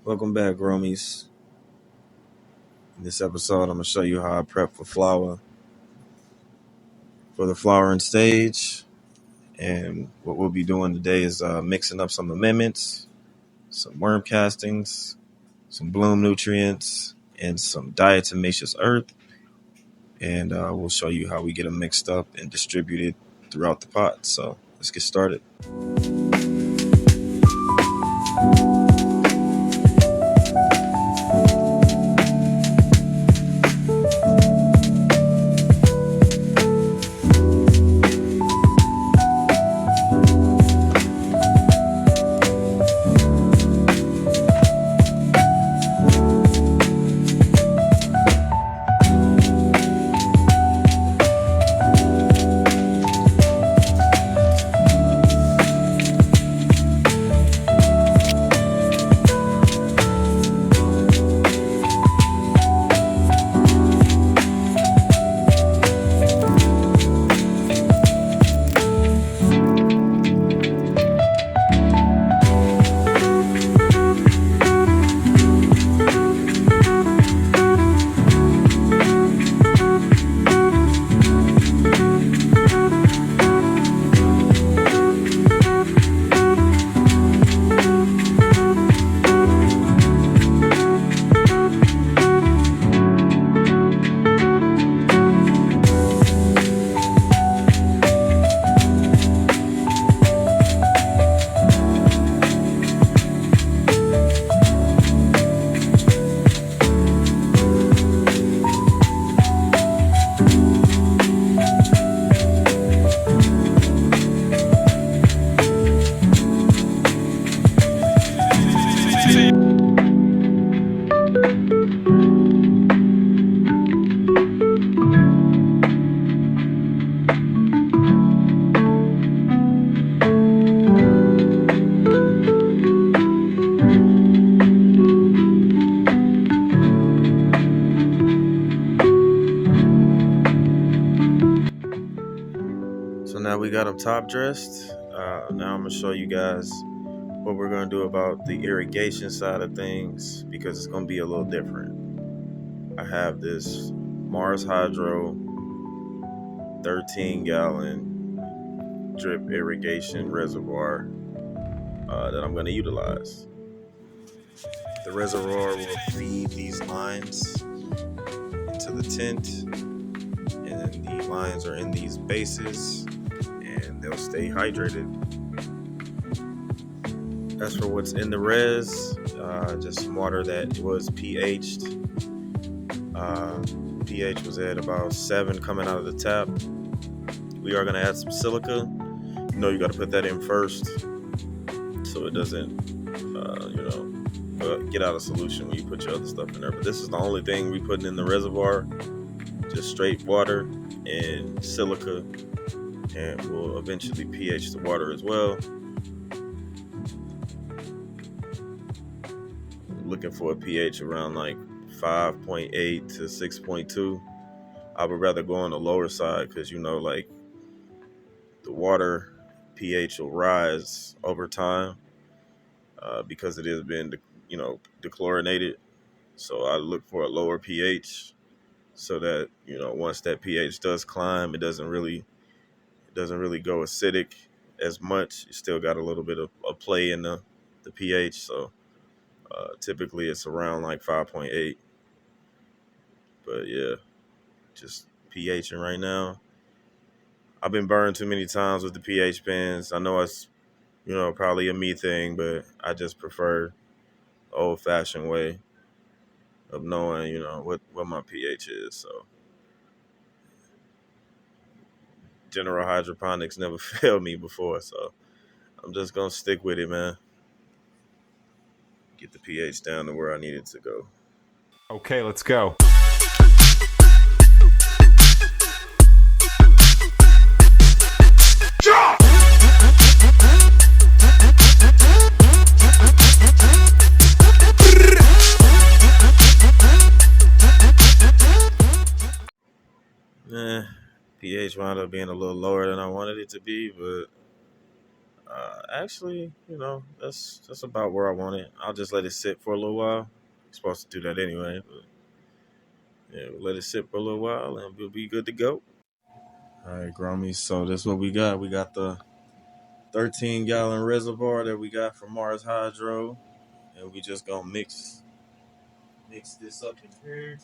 Welcome back, Romies. In this episode, I'm going to show you how I prep for flower, for the flowering stage. And what we'll be doing today is mixing up some amendments, some worm castings, some bloom nutrients, and some diatomaceous earth. And we'll show you how we get them mixed up and distributed throughout the pot. So let's get started. So now we got them top dressed. Now I'm gonna show you guys what we're gonna do about the irrigation side of things because it's gonna be a little different. I have this Mars Hydro 13-gallon drip irrigation reservoir that I'm gonna utilize. The reservoir will feed these lines into the tent, and the lines are in these bases and they'll stay hydrated. As for what's in the res, just some water that was pH'd. pH was at about 7 coming out of the tap. We are going to add some silica. You got to put that in first so it doesn't, get out of solution when you put your other stuff in there. But this is the only thing we putting in the reservoir, just straight water and silica, and we'll eventually pH the water as well. Looking for a pH around like 5.8 to 6.2. I would rather go on the lower side because the water pH will rise over time because it has been dechlorinated. So I look for a lower pH so that once that pH does climb, it doesn't really go acidic as much. You still got a little bit of play in the pH. So typically it's around like 5.8. But yeah, just pHing right now. I've been burned too many times with the pH pens. I know it's probably a me thing, but I just prefer the old-fashioned way of knowing what my pH is. So general hydroponics never failed me before, so I'm just gonna stick with it, man. Get the pH down to where I need it to go. Okay, let's go. pH wound up being a little lower than I wanted it to be, but Actually, that's about where I want it. I'll just let it sit for a little while. I'm supposed to do that anyway. But yeah, we'll let it sit for a little while and we'll be good to go. All right, Grommy. So this is what we got. We got the 13-gallon reservoir that we got from Mars Hydro, and we just gonna mix this up in here.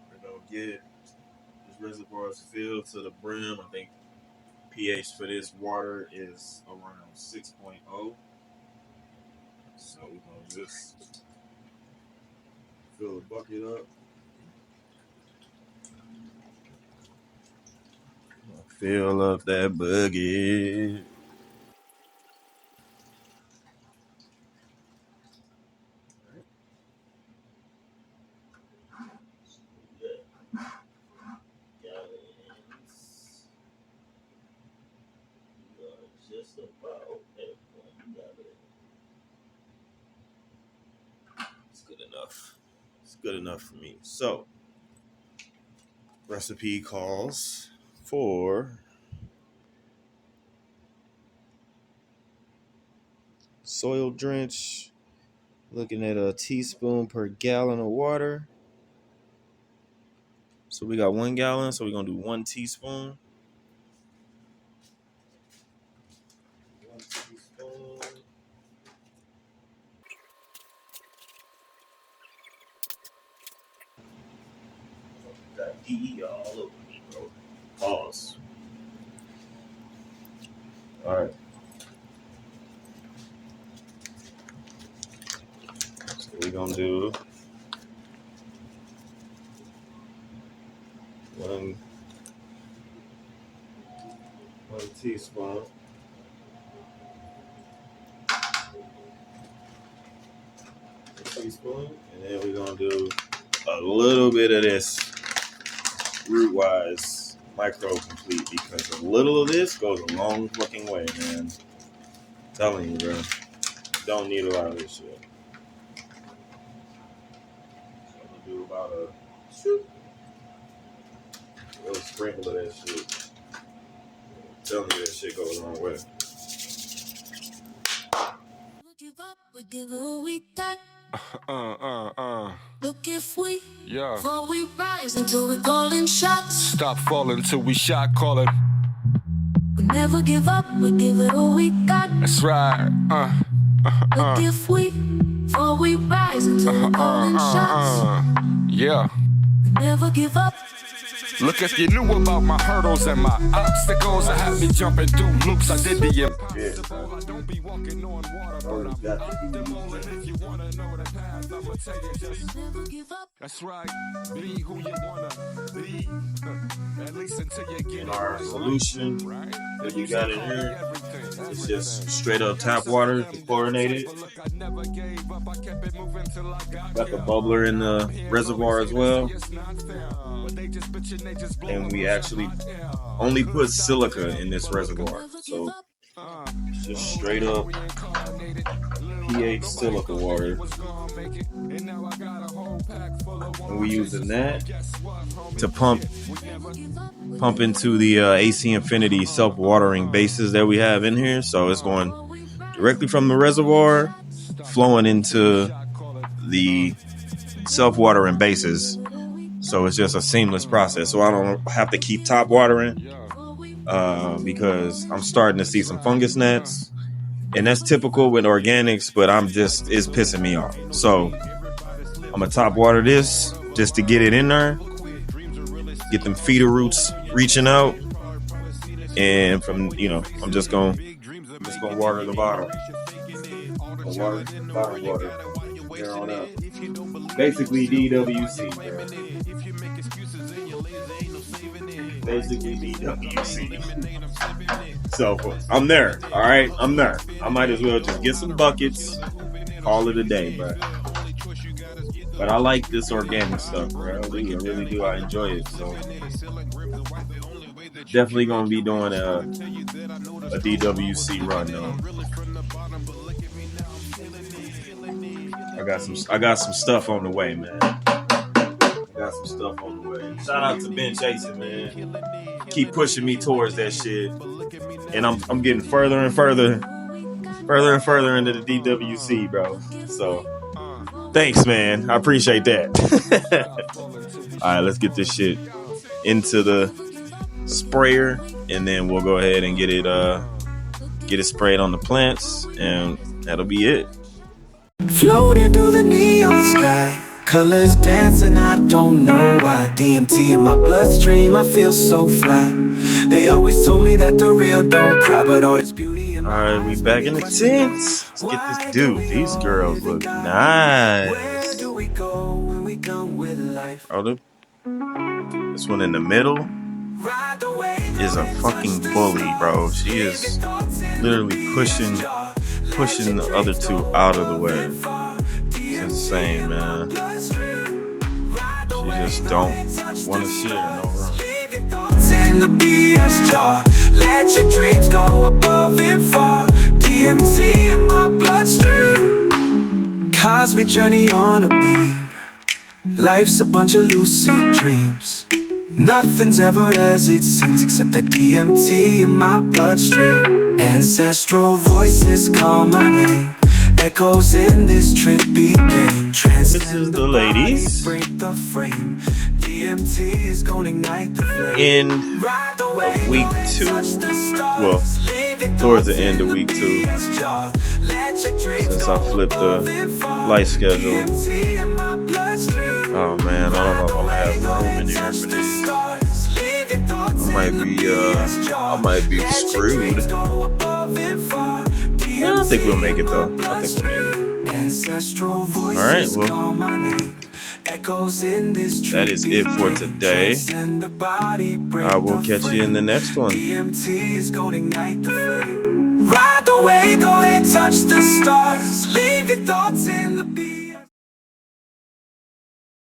We're gonna get this reservoir is filled to the brim. I think pH for this water is around 6.0. So we're gonna just fill the bucket up. Fill up that bucket. Gallons. Just about at 1 gallon. It's good enough. It's good enough for me. So, recipe calls for soil drench. Looking at a teaspoon per gallon of water. So we got 1 gallon. So we're gonna do 1 teaspoon. 1 teaspoon. Got DE all over me, bro. Pause. All right. So we're gonna do one teaspoon. Teaspoon, and then we're gonna do a little bit of this root-wise micro complete because a little of this goes a long fucking way, man. I'm telling you, bro. Don't need a lot of this shit. So I'm gonna do about a little sprinkle of that shit. I'm telling you, that shit goes a long way. Look if we fall, we rise until we're calling shots. Stop falling till we shot calling. We never give up, we give it all we got. That's right. Look if we fall, we rise until we're calling shots. Yeah. We never give up. Look, if you knew about my hurdles and my obstacles, I had me jumping through loops. I did the impossible. I don't be walking on water, but I'm optimal. And if you wanna know the path, I'ma tell you just never give up. That's right. Be who you wanna be. At least until you get our solution that we got in here. It's just straight up tap water, chlorinated. Got the bubbler in the reservoir as well. And we actually only put silica in this reservoir. So it's just straight up pH silica water. And we're using that to pump into the AC Infinity self-watering bases that we have in here. So it's going directly from the reservoir, flowing into the self-watering bases. So it's just a seamless process. So I don't have to keep top watering because I'm starting to see some fungus gnats. And that's typical with organics, but it's pissing me off. So I'm going to top water this just to get it in there. Get them feeder roots reaching out. And from, I'm just going to water the bottom. Water bottom water. There on up. Basically DWC, bro. Basically DWC. So I'm there. All right, I'm there. I might as well just get some buckets, call it a day, bro. But I like this organic stuff, bro. I really do. I enjoy it. So definitely gonna be doing a DWC run though. I got some stuff on the way, man. Got some stuff on the way. Shout out to Ben Jason, man. Keep pushing me towards that shit. and I'm getting further and further into the DWC, bro. So thanks, man. I appreciate that. All right, let's get this shit into the sprayer, and then we'll go ahead and get it sprayed on the plants, and that'll be it. Floating through the neon sky, colors dancing, I don't know why. DMT in my bloodstream, I feel so fly. They always told me that the real don't cry, but all this beauty in my All right, we back in the tents. Let's get this dude. These girls look nice. Where do we go when we done with life? Oh, this one in the middle is a fucking bully, bro. She is literally pushing the other two out of the way. It's insane, man. She just don't want to share no room. In the BS jar, let your dreams go above and far. DMT in my bloodstream, cosmic journey on a beam. Life's a bunch of lucid dreams. Nothing's ever as it seems except that DMT in my bloodstream. Ancestral voices call my name, echoes in this trippy game. This is the ladies. Break the frame. DMT is gonna ignite the flame. End of week 2. Well, towards the end of week 2. Since I flipped the light schedule. Oh man, I don't know if I'm gonna have room in here for this. I might be screwed. Yeah, I think we'll make it though. I think we'll make it. Alright, well, that is it for today. I will catch you in the next one. Ride the wave, go and touch the stars. Leave your thoughts in the beat.